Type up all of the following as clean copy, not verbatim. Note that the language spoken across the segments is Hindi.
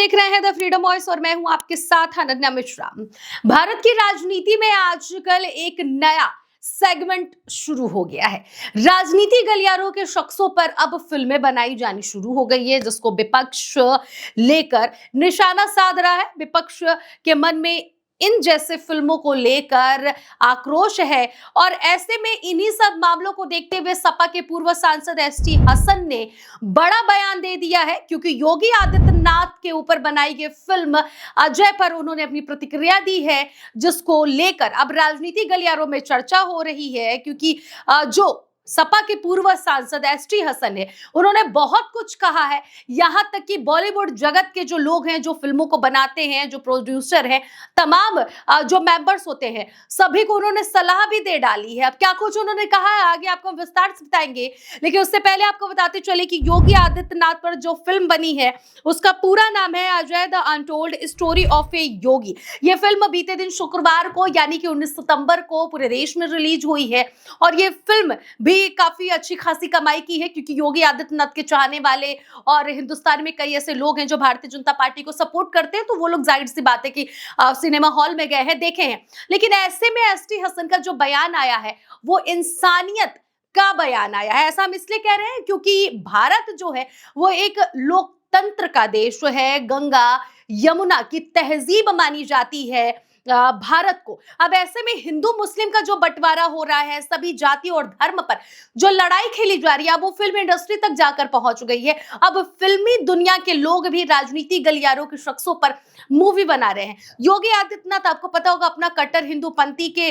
देख रहे हैं द फ्रीडम वॉइस और मैं हूं आपके साथ अनन्या मिश्रा। भारत की राजनीति में आजकल एक नया सेगमेंट शुरू हो गया है। राजनीति गलियारों के शख्सों पर अब फिल्में बनाई जानी शुरू हो गई है, जिसको विपक्ष लेकर निशाना साध रहा है। विपक्ष के मन में इन जैसे फिल्मों को लेकर आक्रोश है और ऐसे में इन्हीं सब मामलों को देखते हुए सपा के पूर्व सांसद एसटी हसन ने बड़ा बयान दे दिया है, क्योंकि योगी आदित्यनाथ के ऊपर बनाई गई फिल्म अजय पर उन्होंने अपनी प्रतिक्रिया दी है, जिसको लेकर अब राजनीति गलियारों में चर्चा हो रही है। क्योंकि जो सपा के पूर्व सांसद एसटी हसन है, उन्होंने बहुत कुछ कहा है। यहां तक कि बॉलीवुड जगत के जो लोग हैं, जो फिल्मों को बनाते हैं, जो प्रोड्यूसर हैं, तमाम जो मेंबर्स होते हैं, सभी को उन्होंने सलाह भी दे डाली है। अब क्या कुछ उन्होंने कहा है आगे आपको विस्तार से बताएंगे, लेकिन उससे पहले आपको बताते चले कि योगी आदित्यनाथ पर जो फिल्म बनी है उसका पूरा नाम है Ajay the untold story of a yogi. ये फिल्म बीते दिन शुक्रवार को यानी कि 19 सितंबर को पूरे देश में रिलीज हुई है और ये फिल्म भी काफी अच्छी खासी कमाई की है, क्योंकि योगी आदित्यनाथ के चाहने वाले और हिंदुस्तान में कई ऐसे लोग हैं जो भारतीय जनता पार्टी को सपोर्ट करते हैं, तो वो लोग जाहिर सी बात है कि सिनेमा हॉल में गए हैं, देखे हैं। लेकिन ऐसे में एसटी हसन का जो बयान आया है वो इंसानियत का बयान आया है। ऐसा हम इसलिए कह रहे हैं क्योंकि भारत जो है वो एक लोकतंत्र का देश है, गंगा यमुना की तहजीब मानी जाती है भारत को। अब ऐसे में हिंदू मुस्लिम का जो बंटवारा हो रहा है, सभी जाति और धर्म पर जो लड़ाई खेली जा रही है, अब वो फिल्म इंडस्ट्री तक जाकर पहुंच गई है। अब फिल्मी दुनिया के लोग भी राजनीति गलियारों के शख्सों पर मूवी बना रहे हैं। योगी आदित्यनाथ आपको पता होगा अपना कट्टर हिंदूपंथी के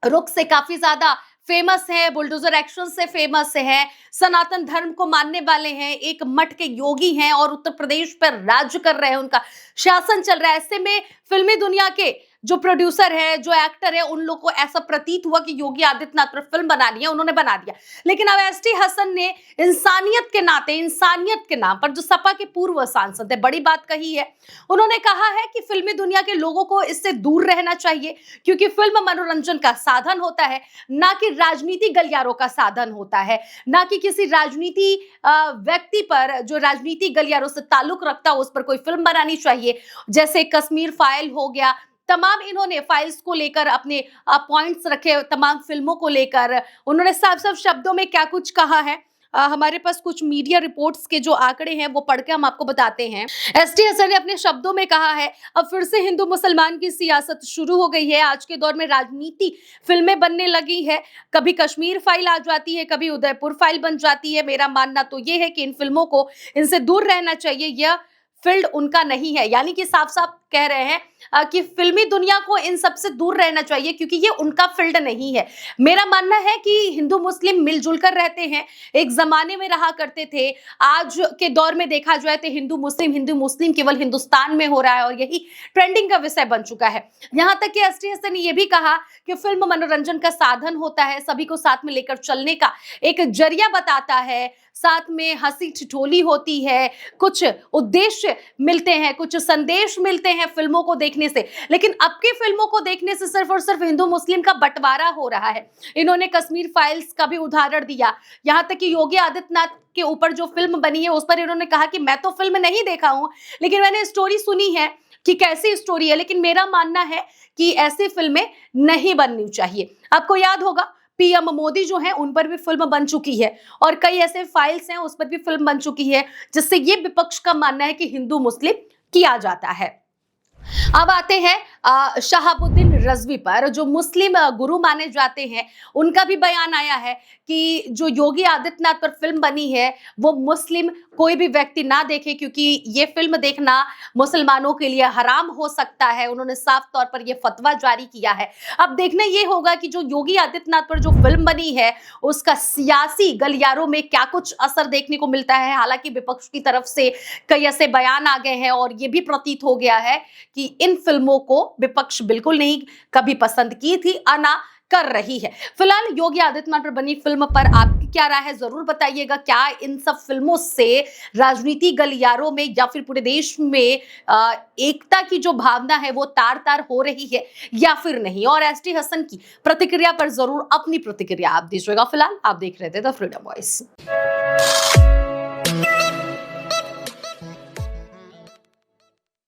रुख से काफी ज्यादा फेमस है, बुलडोजर एक्शन से फेमस है, सनातन धर्म को मानने वाले हैं, एक मठ के योगी हैं और उत्तर प्रदेश पर राज्य कर रहे हैं, उनका शासन चल रहा है। ऐसे में फिल्मी दुनिया के जो प्रोड्यूसर है, जो एक्टर है, उन लोगों को ऐसा प्रतीत हुआ कि योगी आदित्यनाथ पर फिल्म बनानी है, उन्होंने बना दिया। लेकिन अब एसटी हसन ने इंसानियत के नाते, इंसानियत के नाम पर, जो सपा के पूर्व सांसद है, बड़ी बात कही है। उन्होंने कहा है कि फिल्मी दुनिया के लोगों को इससे दूर रहना चाहिए, क्योंकि फिल्म मनोरंजन का साधन होता है, ना कि राजनीति गलियारों का साधन होता है, ना कि किसी राजनीति व्यक्ति पर जो राजनीति गलियारों से ताल्लुक रखता हो उस पर कोई फिल्म बनानी चाहिए। जैसे कश्मीर फाइल हो गया, तमाम इन्होंने फाइल्स को लेकर अपने पॉइंट्स रखे, तमाम फिल्मों को लेकर उन्होंने साफ साफ शब्दों में क्या कुछ कहा है। हमारे पास कुछ मीडिया रिपोर्ट्स के जो आंकड़े हैं वो पढ़ के हम आपको बताते हैं। एसटी हसन ने अपने शब्दों में कहा है, अब फिर से हिंदू मुसलमान की सियासत शुरू हो गई है। आज के दौर में राजनीति फिल्में बनने लगी है, कभी कश्मीर फाइल आ जाती है, कभी उदयपुर फाइल बन जाती है। मेरा मानना तो ये है कि इन फिल्मों को, इनसे दूर रहना चाहिए, यह फील्ड उनका नहीं है। यानी कि साफ साफ कह रहे हैं कि फिल्मी दुनिया को इन सब से दूर रहना चाहिए, क्योंकि ये उनका फील्ड नहीं है। मेरा मानना है कि हिंदू मुस्लिम मिलजुल कर रहते हैं, एक जमाने में रहा करते थे। आज के दौर में देखा जाए तो हिंदू मुस्लिम केवल हिंदुस्तान में हो रहा है और यही ट्रेंडिंग का विषय बन चुका है। यहां तक कि एसटी हसन ने यह भी कहा कि फिल्म मनोरंजन का साधन होता है, सभी को साथ में लेकर चलने का एक जरिया बताता है, साथ में हंसी ठिठोली होती है, कुछ उद्देश्य मिलते हैं, कुछ संदेश मिलते हैं फिल्मों को देखने से। लेकिन अब की फिल्मों को देखने से सिर्फ और सिर्फ हिंदू मुस्लिम का बंटवारा हो रहा है। इन्होंने कश्मीर फाइल्स का भी उदाहरण दिया। यहां तक कि योगी आदित्यनाथ के ऊपर जो फिल्म बनी है उस पर इन्होंने कहा कि मैं तो फिल्म नहीं देखा हूं, लेकिन मैंने स्टोरी सुनी है कि कैसी स्टोरी है, लेकिन मेरा मानना है कि ऐसी फिल्में नहीं बननी चाहिए। आपको याद होगा पीएम मोदी जो हैं उन पर भी फिल्म बन चुकी है और कई ऐसे फाइल्स हैं उस पर भी फिल्म बन चुकी है, जिससे ये विपक्ष का मानना है कि हिंदू मुस्लिम किया जाता है। अब आते हैं शहाबुद्दीन रजवी पर, जो मुस्लिम गुरु माने जाते हैं। उनका भी बयान आया है कि जो योगी आदित्यनाथ पर फिल्म बनी है वो मुस्लिम कोई भी व्यक्ति ना देखे, क्योंकि ये फिल्म देखना मुसलमानों के लिए हराम हो सकता है। उन्होंने साफ तौर पर यह फतवा जारी किया है। अब देखना ये होगा कि जो योगी आदित्यनाथ पर जो फिल्म बनी है उसका सियासी गलियारों में क्या कुछ असर देखने को मिलता है। हालांकि विपक्ष की तरफ से कई ऐसे बयान आ गए हैं और ये भी प्रतीत हो गया है कि इन फिल्मों को विपक्ष बिल्कुल नहीं कभी पसंद की थी, आना कर रही है। फिलहाल योगी आदित्यनाथ पर बनी फिल्म पर आपकी क्या राय है, जरूर बताइएगा। क्या इन सब फिल्मों से राजनीति गलियारों में या फिर पूरे देश में एकता की जो भावना है वो तार तार हो रही है या फिर नहीं? और एसटी हसन की प्रतिक्रिया पर जरूर अपनी प्रतिक्रिया आप दीजिएगा। फिलहाल आप देख रहे थे द फ्रीडम वॉइस।